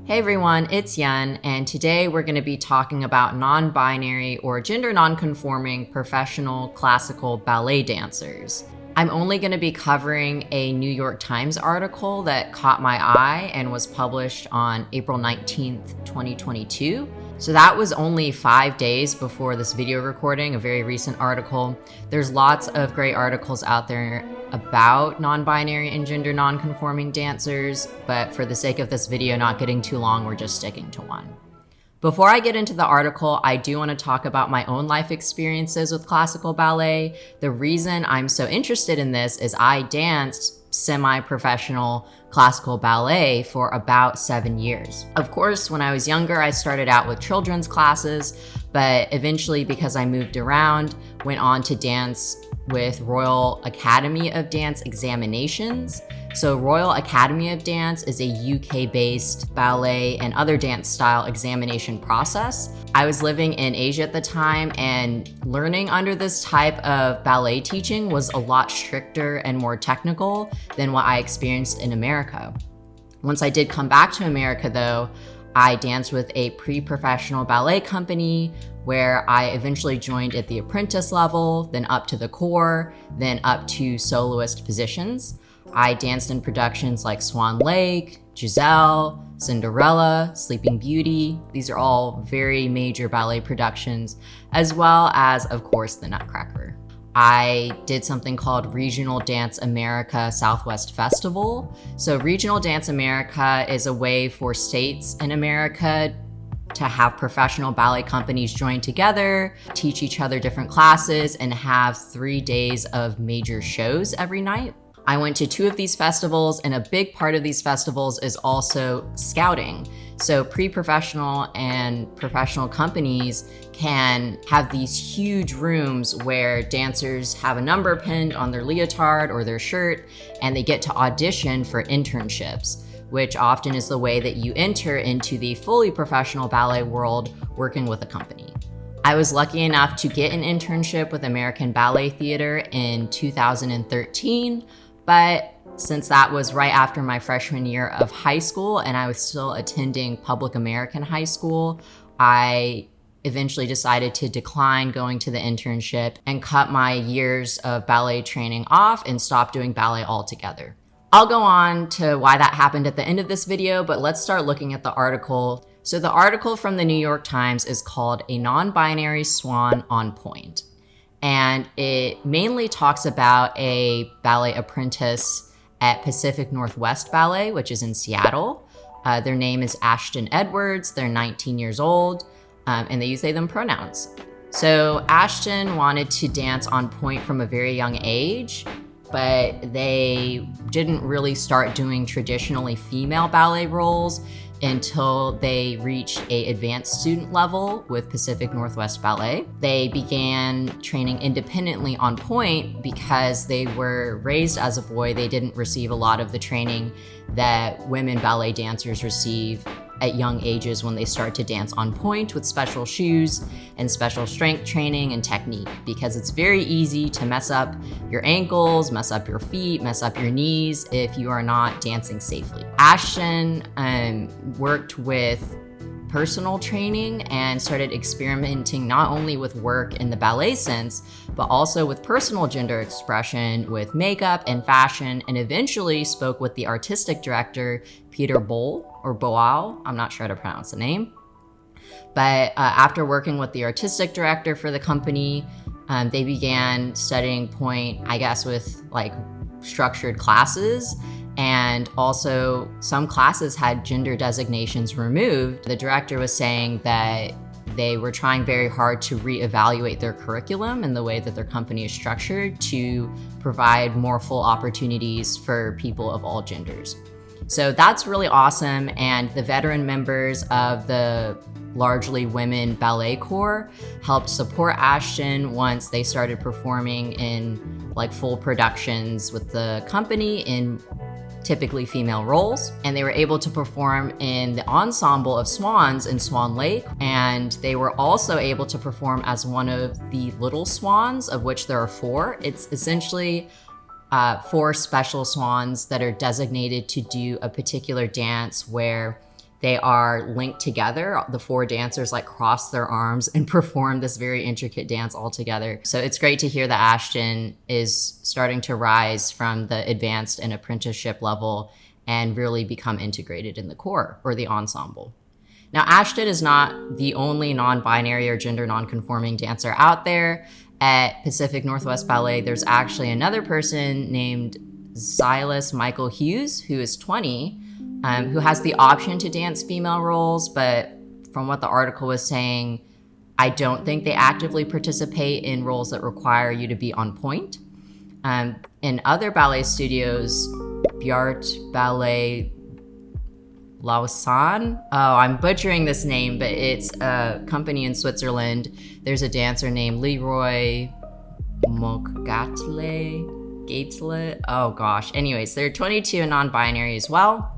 Hey everyone, it's Yun, and today we're going to be talking about non-binary or gender non-conforming professional classical ballet dancers. I'm only going to be covering a New York Times article that caught my eye and was published on April 19th, 2022. So that was only 5 days before this video recording, a very recent article. There's lots of great articles out there about non-binary and gender non-conforming dancers, but for the sake of this video not getting too long, we're just sticking to one. Before I get into the article, I do want to talk about my own life experiences with classical ballet. The reason I'm so interested in this is I danced semi-professional classical ballet for about 7 years. Of course, when I was younger, I started out with children's classes, but eventually, because I moved around, went on to dance with Royal Academy of Dance examinations. So Royal Academy of Dance is a UK-based ballet and other dance style examination process. I was living in Asia at the time, and learning under this type of ballet teaching was a lot stricter and more technical than what I experienced in America. Once I did come back to America though, I danced with a pre-professional ballet company where I eventually joined at the apprentice level, then up to the corps, then up to soloist positions. I danced in productions like Swan, Giselle, Cinderella, Sleeping Beauty. These are all very major ballet productions, as well as, of course, the Nutcracker. I did something called Regional Dance America Southwest Festival. So Regional Dance America is a way for states in America to have professional ballet companies join together, teach each other different classes, and have 3 days of major shows every night. I went to 2 of these festivals, and a big part of these festivals is also scouting. So pre-professional and professional companies can have these huge rooms where dancers have a number pinned on their leotard or their shirt, and they get to audition for internships, which often is the way that you enter into the fully professional ballet world working with a company. I was lucky enough to get an internship with American Ballet Theater in 2013, but since that was right after my freshman year of high school and I was still attending public American high school, I eventually decided to decline going to the internship and cut my years of ballet training off and stop doing ballet altogether. I'll go on to why that happened at the end of this video, but let's start looking at the article. So the article from the New York Times is called A Non-Binary Swan on Point. And it mainly talks about a ballet apprentice at Pacific Northwest Ballet, which is in Seattle. Their name is Ashton Edwards. They're 19 years old, and they use they, them pronouns. So Ashton wanted to dance on point from a very young age, but they didn't really start doing traditionally female ballet roles until they reached an advanced student level with Pacific Northwest Ballet. They began training independently on point because they were raised as a boy. They didn't receive a lot of the training that women ballet dancers receive at young ages when they start to dance on point with special shoes and special strength training and technique, because it's very easy to mess up your ankles, mess up your feet, mess up your knees if you are not dancing safely. Ashton worked with personal training and started experimenting not only with work in the ballet sense, but also with personal gender expression, with makeup and fashion, and eventually spoke with the artistic director, Peter Boal, I'm not sure how to pronounce the name. But after working with the artistic director for the company, they began studying point, I guess, with like structured classes. And also some classes had gender designations removed. The director was saying that they were trying very hard to reevaluate their curriculum and the way that their company is structured to provide more full opportunities for people of all genders. So that's really awesome. And the veteran members of the largely women ballet corps helped support Ashton once they started performing in like full productions with the company in typically female roles, and they were able to perform in the ensemble of swans in Swan Lake, and they were also able to perform as one of the little swans, of which there are 4. It's essentially 4 special swans that are designated to do a particular dance where They are linked together. The 4 dancers like cross their arms and perform this very intricate dance all together. So it's great to hear that Ashton is starting to rise from the advanced and apprenticeship level and really become integrated in the core or the ensemble. Now, Ashton is not the only non-binary or gender non-conforming dancer out there. At Pacific Northwest Ballet, there's actually another person named Silas Michael Hughes, who is 20, who has the option to dance female roles, but from what the article was saying, I don't think they actively participate in roles that require you to be on point. In other ballet studios, Bjart Ballet Lausanne. Oh, I'm butchering this name, but it's a company in Switzerland. There's a dancer named Leroy Gatele. Oh gosh. Anyways, they're 22 and non-binary as well.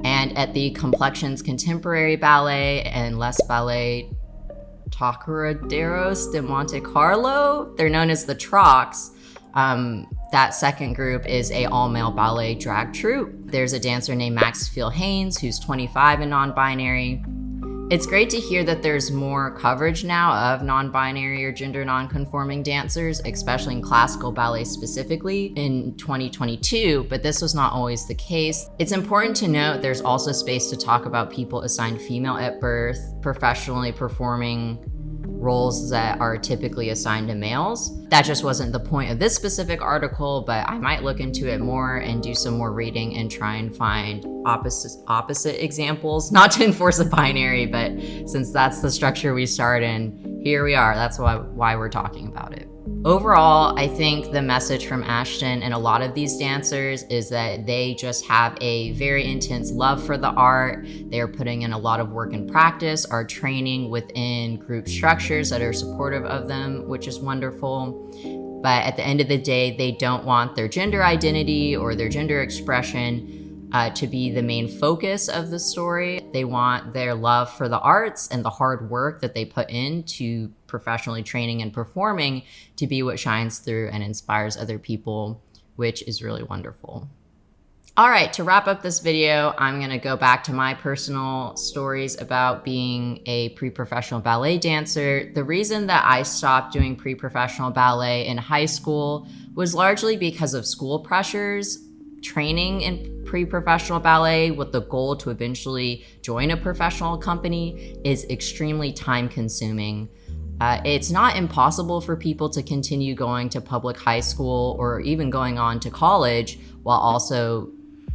And at the Complexions Contemporary Ballet and Les Ballet Tocaraderos de Monte Carlo, they're known as the Trox. That second group is a all-male ballet drag troupe. There's a dancer named Maxfield Haynes, who's 25 and non-binary. It's great to hear that there's more coverage now of non-binary or gender non-conforming dancers, especially in classical ballet specifically in 2022, but this was not always the case. It's important to note there's also space to talk about people assigned female at birth, professionally performing roles that are typically assigned to males. That just wasn't the point of this specific article, but I might look into it more and do some more reading and try and find opposite examples, not to enforce a binary, but since that's the structure we start in, here we are. That's why we're talking about it. Overall, I think the message from Ashton and a lot of these dancers is that they just have a very intense love for the art. They're putting in a lot of work and practice, are training within group structures that are supportive of them, which is wonderful. But at the end of the day, they don't want their gender identity or their gender expression to be the main focus of the story. They want their love for the arts and the hard work that they put into professionally training and performing to be what shines through and inspires other people, which is really wonderful. All right, to wrap up this video, I'm gonna go back to my personal stories about being a pre-professional ballet dancer. The reason that I stopped doing pre-professional ballet in high school was largely because of school pressures. Training in pre-professional ballet with the goal to eventually join a professional company is extremely time consuming. It's not impossible for people to continue going to public high school or even going on to college while also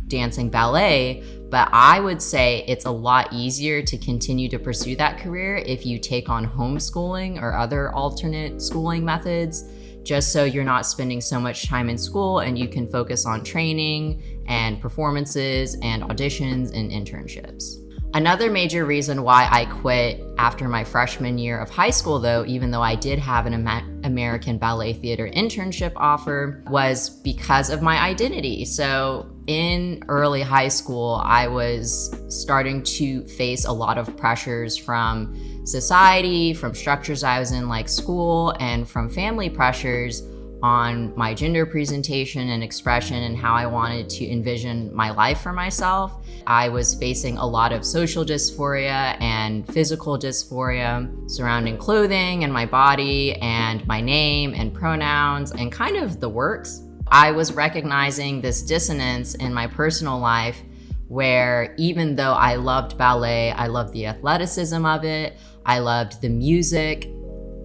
dancing ballet, but I would say it's a lot easier to continue to pursue that career if you take on homeschooling or other alternate schooling methods, just so you're not spending so much time in school and you can focus on training and performances and auditions and internships. Another major reason why I quit after my freshman year of high school, though, even though I did have an American Ballet Theater internship offer, was because of my identity. So in early high school, I was starting to face a lot of pressures from society, from structures I was in like school, and from family pressures on my gender presentation and expression and how I wanted to envision my life for myself. I was facing a lot of social dysphoria and physical dysphoria surrounding clothing and my body and my name and pronouns and kind of the works. I was recognizing this dissonance in my personal life where even though I loved ballet, I loved the athleticism of it, I loved the music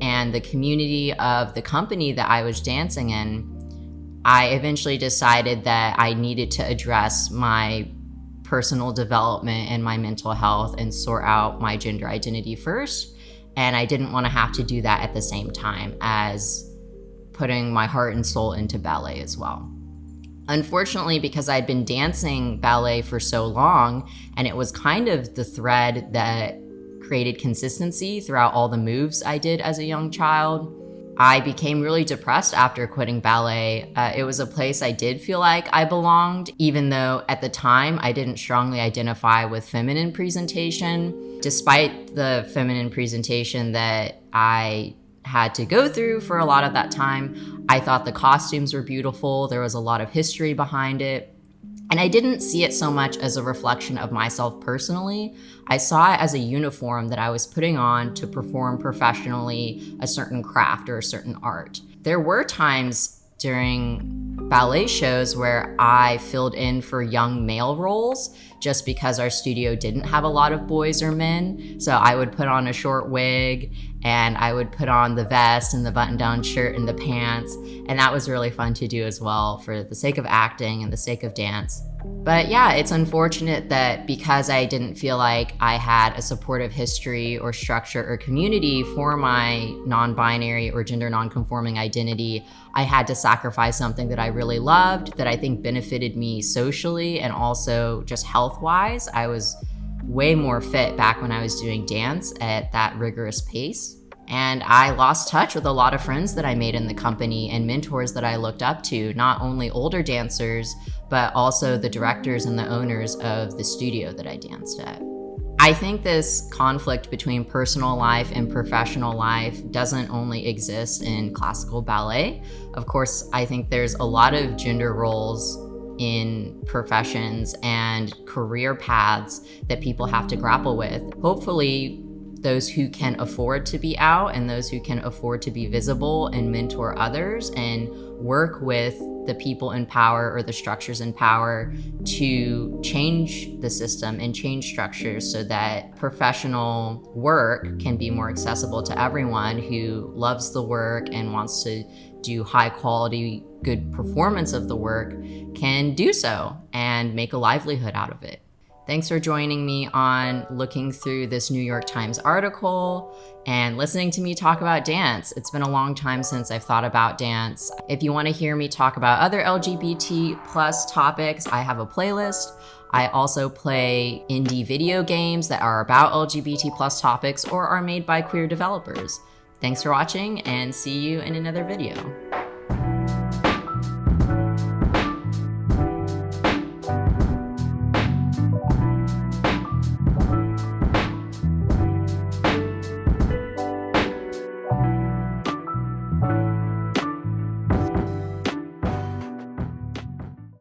and the community of the company that I was dancing in, I eventually decided that I needed to address my personal development and my mental health and sort out my gender identity first. And I didn't want to have to do that at the same time as putting my heart and soul into ballet as well. Unfortunately, because I'd been dancing ballet for so long, and it was kind of the thread that created consistency throughout all the moves I did as a young child, I became really depressed after quitting ballet. It was a place I did feel like I belonged, even though at the time I didn't strongly identify with feminine presentation. Despite the feminine presentation that I had to go through for a lot of that time, I thought the costumes were beautiful. There was a lot of history behind it. And I didn't see it so much as a reflection of myself personally. I saw it as a uniform that I was putting on to perform professionally a certain craft or a certain art. There were times during ballet shows where I filled in for young male roles just because our studio didn't have a lot of boys or men. So I would put on a short wig and I would put on the vest and the button-down shirt and the pants. And that was really fun to do as well for the sake of acting and the sake of dance. But yeah, it's unfortunate that because I didn't feel like I had a supportive history or structure or community for my non-binary or gender non-conforming identity, I had to sacrifice something that I really loved, that I think benefited me socially and also just health-wise. I was way more fit back when I was doing dance at that rigorous pace. And I lost touch with a lot of friends that I made in the company and mentors that I looked up to, not only older dancers, but also the directors and the owners of the studio that I danced at. I think this conflict between personal life and professional life doesn't only exist in classical ballet. Of course, I think there's a lot of gender roles in professions and career paths that people have to grapple with. Hopefully, those who can afford to be out and those who can afford to be visible and mentor others and work with the people in power or the structures in power to change the system and change structures so that professional work can be more accessible to everyone who loves the work and wants to do high quality, good performance of the work can do so and make a livelihood out of it. Thanks for joining me on looking through this New York Times article and listening to me talk about dance. It's been a long time since I've thought about dance. If you want to hear me talk about other LGBT plus topics, I have a playlist. I also play indie video games that are about LGBT plus topics or are made by queer developers. Thanks for watching and see you in another video.